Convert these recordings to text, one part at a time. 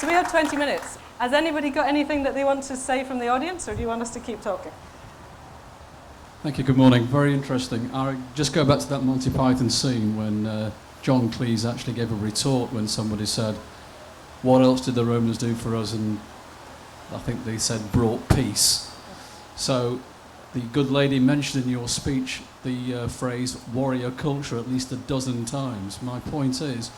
So we have 20 minutes. Has anybody got anything that they want to say from the audience, or do you want us to keep talking? Thank you, good morning. Very interesting. I'll just go back to that Monty Python scene when John Cleese actually gave a retort when somebody said, what else did the Romans do for us? And I think they said brought peace. So the good lady mentioned in your speech the phrase warrior culture at least a dozen times. My point is,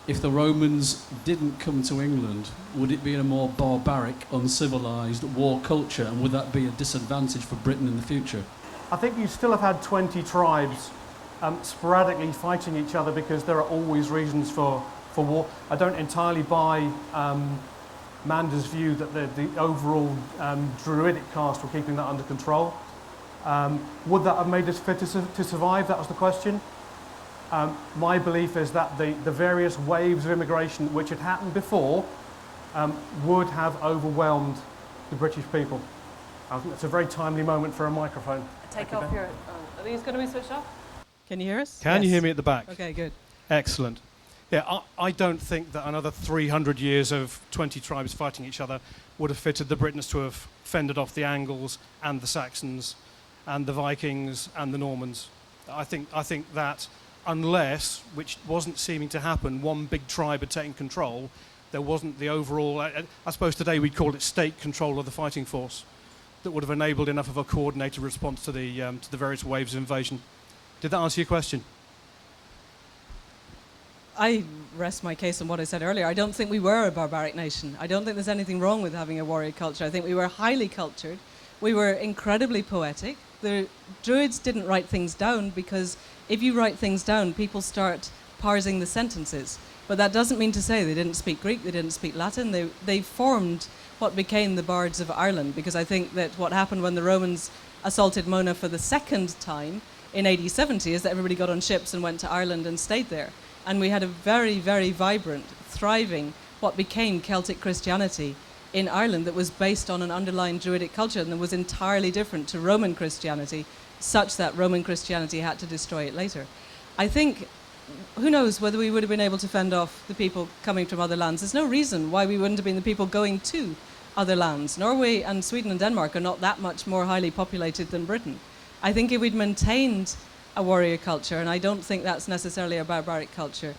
if the Romans didn't come to England, would it be in a more barbaric, uncivilized war culture, and would that be a disadvantage for Britain in the future? I think you still have had 20 tribes sporadically fighting each other because there are always reasons for war. I don't entirely buy Manda's view that the overall Druidic caste were keeping that under control. Would that have made us fit to survive? That was the question. My belief is that the various waves of immigration which had happened before would have overwhelmed the British people. I think that's a very timely moment for a microphone. Take off your... are these going to be switched off? Can you hear us? Can you hear me at the back? Okay, good. Excellent. Yeah, I don't think that another 300 years of 20 tribes fighting each other would have fitted the Britons to have fended off the Angles and the Saxons and the Vikings and the Normans. I think that unless, which wasn't seeming to happen, one big tribe had taken control, there wasn't the overall, I suppose today we'd call it state control of the fighting force, that would have enabled enough of a coordinated response to the various waves of invasion. Did that answer your question? I rest my case on what I said earlier. I don't think we were a barbaric nation. I don't think there's anything wrong with having a warrior culture. I think we were highly cultured. We were incredibly poetic. The Druids didn't write things down because if you write things down, people start parsing the sentences. But that doesn't mean to say they didn't speak Greek, they didn't speak Latin. They formed what became the Bards of Ireland, because I think that what happened when the Romans assaulted Mona for the second time in AD 70 is that everybody got on ships and went to Ireland and stayed there. And we had a very, very vibrant, thriving, what became Celtic Christianity in Ireland that was based on an underlying Druidic culture and that was entirely different to Roman Christianity, such that Roman Christianity had to destroy it later. I think, who knows whether we would have been able to fend off the people coming from other lands. There's no reason why we wouldn't have been the people going to other lands. Norway and Sweden and Denmark are not that much more highly populated than Britain. I think if we'd maintained a warrior culture, and I don't think that's necessarily a barbaric culture,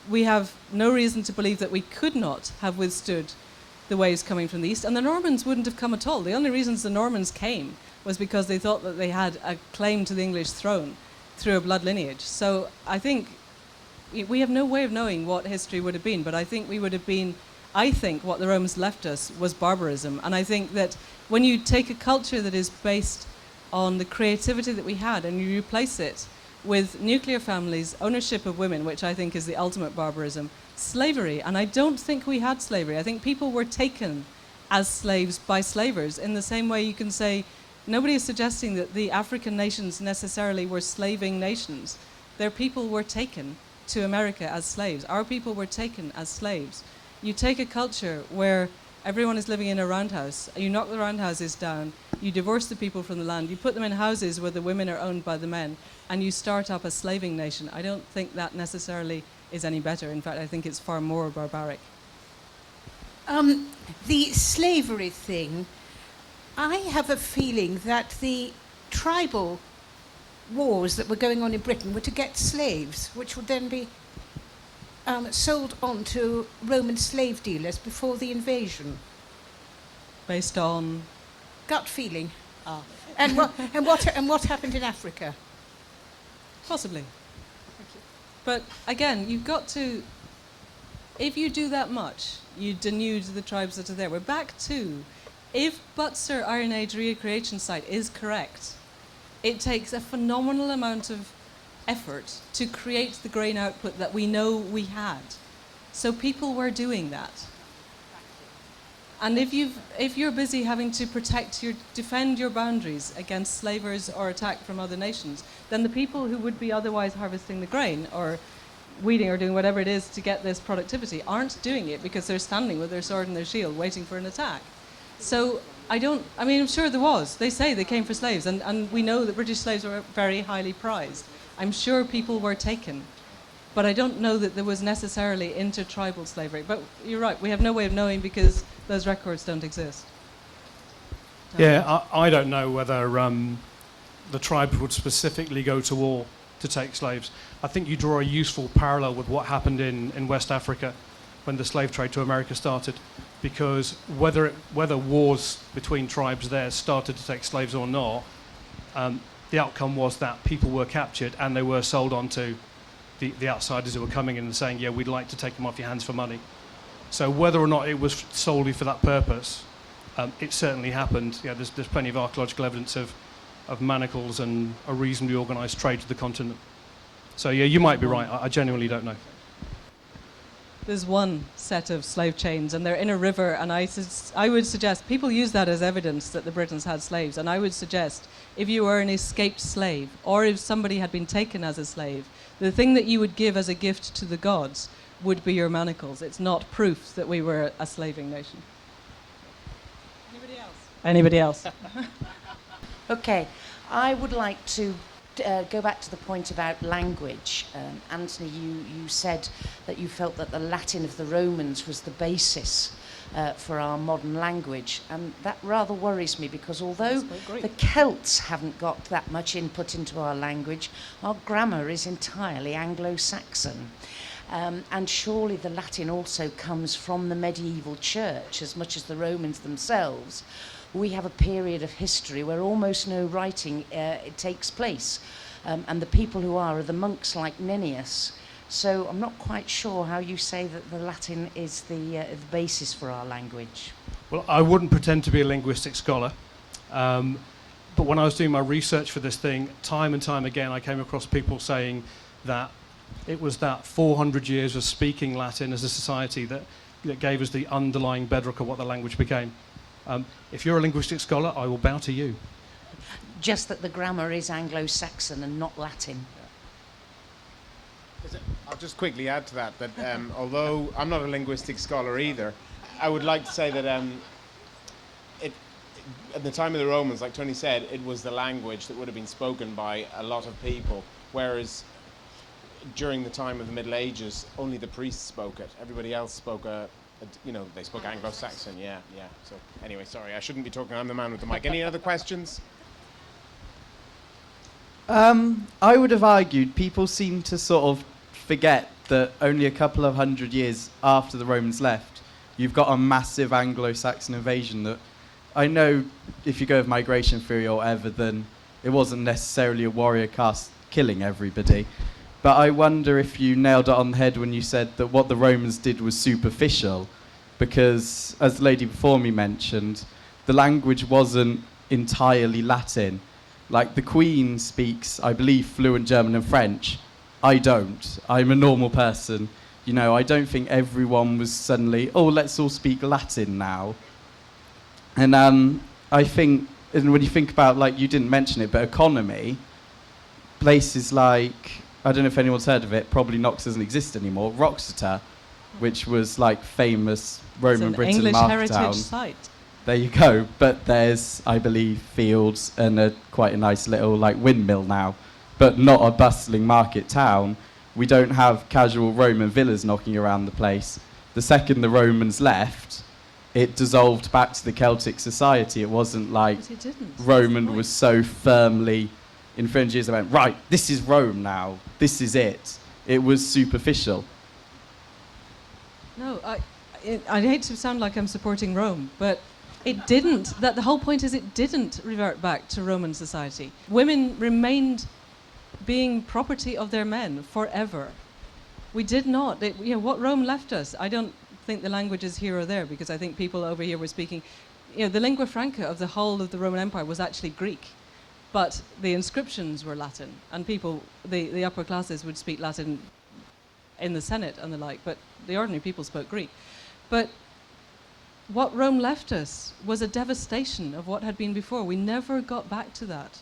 we have no reason to believe that we could not have withstood the waves coming from the east, and the Normans wouldn't have come at all. The only reasons the Normans came was because they thought that they had a claim to the English throne through a blood lineage. So I think we have no way of knowing what history would have been, but I think we would have been, I think what the Romans left us was barbarism. And I think that when you take a culture that is based on the creativity that we had and you replace it with nuclear families, ownership of women, which I think is the ultimate barbarism, slavery, and I don't think we had slavery. I think people were taken as slaves by slavers in the same way you can say nobody is suggesting that the African nations necessarily were slaving nations. Their people were taken to America as slaves. Our people were taken as slaves. You take a culture where everyone is living in a roundhouse, you knock the roundhouses down, you divorce the people from the land, you put them in houses where the women are owned by the men, and you start up a slaving nation. I don't think that necessarily is any better. In fact, I think it's far more barbaric. The slavery thing, I have a feeling that the tribal wars that were going on in Britain were to get slaves, which would then be sold on to Roman slave dealers before the invasion. Based on? Gut feeling. Ah. And what happened in Africa? Possibly. But again, you've got to, if you do that much, you denude the tribes that are there. We're back to, if Butzer Iron Age recreation site is correct, it takes a phenomenal amount of effort to create the grain output that we know we had. So people were doing that. And if you're busy having to defend your boundaries against slavers or attack from other nations, then the people who would be otherwise harvesting the grain or weeding or doing whatever it is to get this productivity aren't doing it because they're standing with their sword and their shield waiting for an attack. So I'm sure there was. They say they came for slaves, and we know that British slaves were very highly prized. I'm sure people were taken. But I don't know that there was necessarily intertribal slavery. But you're right, we have no way of knowing because those records don't exist. Yeah, I don't know whether the tribes would specifically go to war to take slaves. I think you draw a useful parallel with what happened in West Africa when the slave trade to America started, because whether wars between tribes there started to take slaves or not, the outcome was that people were captured and they were sold on to the outsiders who were coming in and saying, yeah, we'd like to take them off your hands for money. So whether or not it was solely for that purpose, it certainly happened. Yeah, there's plenty of archaeological evidence of manacles and a reasonably organised trade to the continent. So yeah, you might be right. I genuinely don't know. There's one set of slave chains, and they're in a river, and I would suggest, people use that as evidence that the Britons had slaves, and I would suggest if you were an escaped slave, or if somebody had been taken as a slave, the thing that you would give as a gift to the gods would be your manacles. It's not proof that we were a slaving nation. Anybody else? Okay, I would like to go back to the point about language. Anthony, you said that you felt that the Latin of the Romans was the basis for our modern language, and that rather worries me, because although the Celts haven't got that much input into our language, our grammar is entirely Anglo-Saxon. And surely the Latin also comes from the medieval church as much as the Romans themselves. We have a period of history where almost no writing it takes place, and the people who are the monks like Nennius. So I'm not quite sure how you say that the Latin is the basis for our language. Well, I wouldn't pretend to be a linguistic scholar, but when I was doing my research for this thing, time and time again I came across people saying that it was that 400 years of speaking Latin as a society that gave us the underlying bedrock of what the language became. If you're a linguistic scholar, I will bow to you. Just that the grammar is Anglo-Saxon and not Latin. I'll just quickly add to that, although I'm not a linguistic scholar either, I would like to say that at the time of the Romans, like Tony said, it was the language that would have been spoken by a lot of people, whereas during the time of the Middle Ages, only the priests spoke it. Everybody else spoke they spoke Anglo-Saxon, yeah. So anyway, sorry, I shouldn't be talking. I'm the man with the mic. Any other questions? I would have argued people seem to sort of forget that only a couple of hundred years after the Romans left, you've got a massive Anglo-Saxon invasion that I know if you go with migration theory or whatever, then it wasn't necessarily a warrior caste killing everybody. But I wonder if you nailed it on the head when you said that what the Romans did was superficial, because, as the lady before me mentioned, the language wasn't entirely Latin. Like, the Queen speaks, I believe, fluent German and French. I don't. I'm a normal person. You know, I don't think everyone was suddenly, oh, let's all speak Latin now. And I think, and when you think about, like, you didn't mention it, but economy, places like, I don't know if anyone's heard of it, probably Knox doesn't exist anymore, Wroxeter, which was like famous Roman Britain English market town. heritage site. There you go. But there's, I believe, fields and quite a nice little like windmill now, but not a bustling market town. We don't have casual Roman villas knocking around the place. The second the Romans left, it dissolved back to the Celtic society. It wasn't like Roman was so firmly in 300 years, I went, right, this is Rome now. This is it. It was superficial. No, I hate to sound like I'm supporting Rome, but it didn't. The whole point is it didn't revert back to Roman society. Women remained being property of their men forever. We did not. What Rome left us, I don't think the language is here or there, because I think people over here were speaking, the lingua franca of the whole of the Roman Empire was actually Greek. But the inscriptions were Latin, and people, the upper classes would speak Latin in the Senate and the like, but the ordinary people spoke Greek. But what Rome left us was a devastation of what had been before. We never got back to that.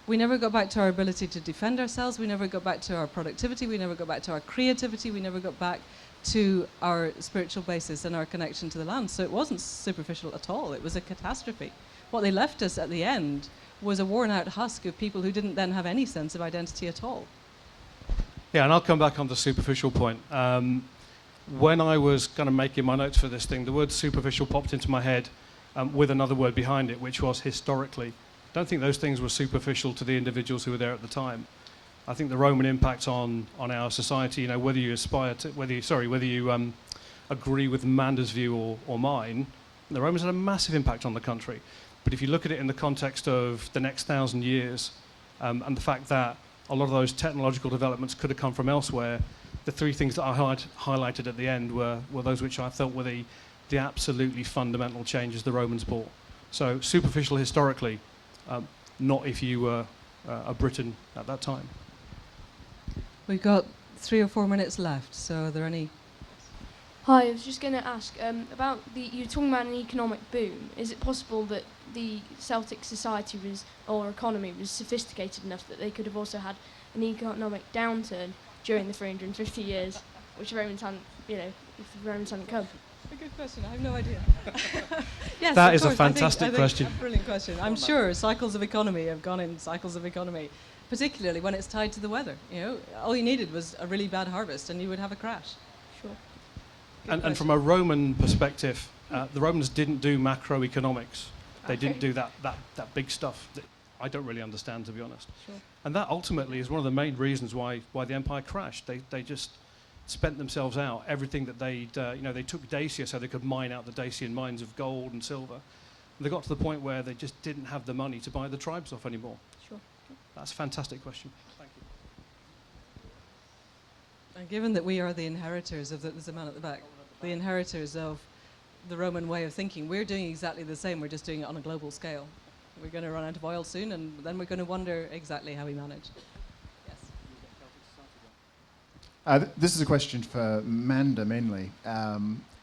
We never got back to our ability to defend ourselves. We never got back to our productivity. We never got back to our creativity. We never got back to our spiritual basis and our connection to the land. So it wasn't superficial at all. It was a catastrophe. What they left us at the end was a worn-out husk of people who didn't then have any sense of identity at all. Yeah, and I'll come back on the superficial point. When I was kind of making my notes for this thing, the word superficial popped into my head with another word behind it, which was historically. I don't think those things were superficial to the individuals who were there at the time. I think the Roman impact on our society, whether you agree with Manda's view or mine, the Romans had a massive impact on the country. But if you look at it in the context of the next 1,000 years, and the fact that a lot of those technological developments could have come from elsewhere, the three things that I highlighted at the end were those which I felt were the absolutely fundamental changes the Romans brought. So superficial historically, not if you were a Briton at that time. We've got 3 or 4 minutes left, so are there any? Hi, I was just going to ask about you were talking about an economic boom. Is it possible that the Celtic society or economy was sophisticated enough that they could have also had an economic downturn during the 350 years, which the Romans hadn't, if the Romans hadn't come? A good question. I have no idea. Yes, that of is course, a fantastic I think question. A brilliant question. I'm sure cycles of economy have gone in cycles of economy, particularly when it's tied to the weather. All you needed was a really bad harvest, and you would have a crash. Sure. And from a Roman perspective, the Romans didn't do macroeconomics. They didn't do that big stuff that I don't really understand, to be honest. Sure. And that ultimately is one of the main reasons why the empire crashed. They just spent themselves out. Everything that they took Dacia so they could mine out the Dacian mines of gold and silver. And they got to the point where they just didn't have the money to buy the tribes off anymore. Sure. That's a fantastic question. Thank you. And given that we are the inheritors of there's a man at the back, the inheritors of the Roman way of thinking, we're doing exactly the same. We're just doing it on a global scale. We're going to run out of oil soon, and then we're going to wonder exactly how we manage. Yes. This is a question for Manda mainly.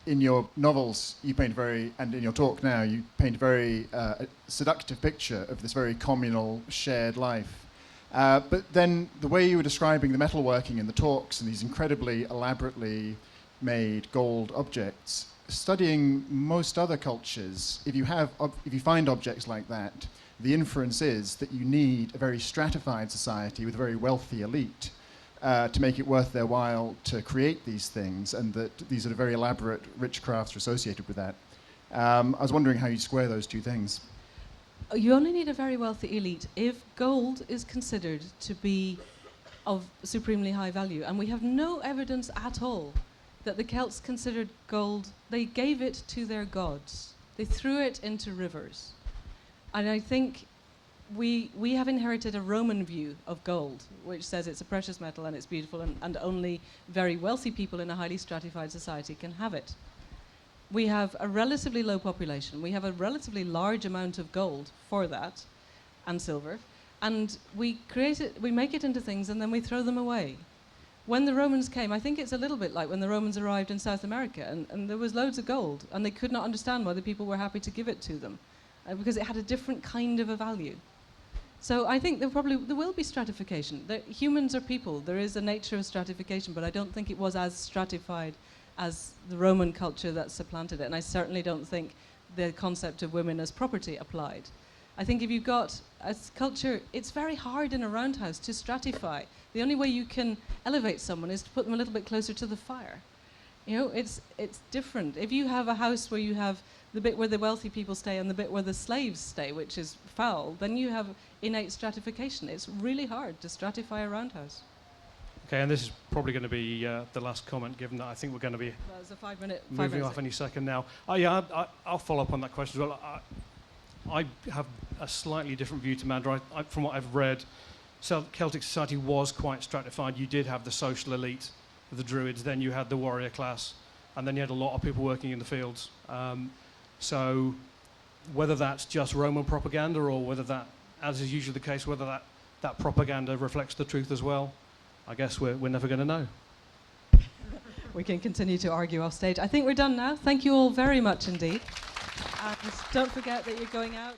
In your novels, you paint and in your talk now, you paint a very seductive picture of this very communal, shared life. But then the way you were describing the metalworking in the talks and these incredibly elaborately made gold objects, studying most other cultures, if you find objects like that, the inference is that you need a very stratified society with a very wealthy elite to make it worth their while to create these things, and that these are very elaborate, rich crafts are associated with that. I was wondering how you square those two things. You only need a very wealthy elite if gold is considered to be of supremely high value, and we have no evidence at all that the Celts considered gold, they gave it to their gods. They threw it into rivers. And I think we have inherited a Roman view of gold, which says it's a precious metal and it's beautiful, and only very wealthy people in a highly stratified society can have it. We have a relatively low population. We have a relatively large amount of gold for that, and silver, and we make it into things and then we throw them away. When the Romans came, I think it's a little bit like when the Romans arrived in South America, and there was loads of gold, and they could not understand why the people were happy to give it to them, because it had a different kind of a value. So I think there will be stratification. Humans are people. There is a nature of stratification, but I don't think it was as stratified as the Roman culture that supplanted it, and I certainly don't think the concept of women as property applied. I think if you've got a culture, it's very hard in a roundhouse to stratify. The only way you can elevate someone is to put them a little bit closer to the fire. It's different. If you have a house where you have the bit where the wealthy people stay and the bit where the slaves stay, which is foul, then you have innate stratification. It's really hard to stratify a roundhouse. Okay, and this is probably going to be the last comment, given that I think we're going to be That's a 5 minute. moving off any second now. I'll follow up on that question as well. I have a slightly different view to Manda. From what I've read, Celtic society was quite stratified. You did have the social elite, the druids, then you had the warrior class, and then you had a lot of people working in the fields. So whether that's just Roman propaganda or whether that, as is usually the case, whether that propaganda reflects the truth as well, I guess we're never going to know. We can continue to argue off stage. I think we're done now. Thank you all very much indeed. And don't forget that you're going out.